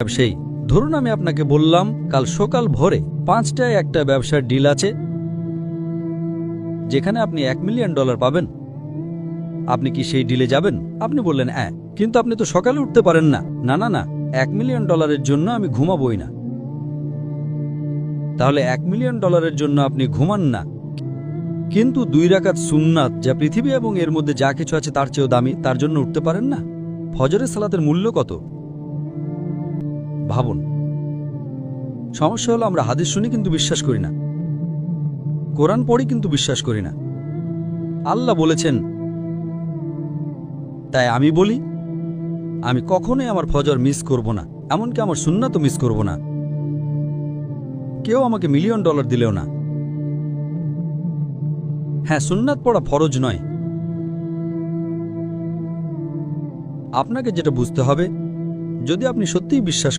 ব্যবসায়ী, ধরুন আমি আপনাকে বললাম কাল সকাল ভোরে 5টায় একটা ব্যবসার ডিল আছে যেখানে আপনি $1 মিলিয়ন পাবেন। আপনি কি সেই ডিলে যাবেন? আপনি বললেন হ্যাঁ, কিন্তু আপনি তো সকালে উঠতে পারেন না। না না না, $1 মিলিয়ন জন্য আমি ঘুমাবই না। তাহলে $1 মিলিয়ন জন্য আপনি ঘুমান না, কিন্তু 2 রাকাত সুন্নাত যা পৃথিবী এবং এর মধ্যে যা কিছু আছে তার চেয়েও দামি, তার জন্য উঠতে পারেন না? ফজরের সালাতের মূল্য কত ভাবুন। সমস্যা হলো আমরা হাদিস শুনি কিন্তু বিশ্বাস করি না, কোরআন পড়ি কিন্তু বিশ্বাস করি না। আল্লাহ বলেছেন, তাই আমি বলি আমি কখনোই আমার ফজর মিস করব না, এমনকি আমার সুন্নাতও মিস করব না। কেউ আমাকে $1 মিলিয়ন দিলেও না। হ্যাঁ, সুন্নাত পড়া ফরজ নয়। আপনাকে যেটা বুঝতে হবে, যদি আপনি সত্যিই বিশ্বাস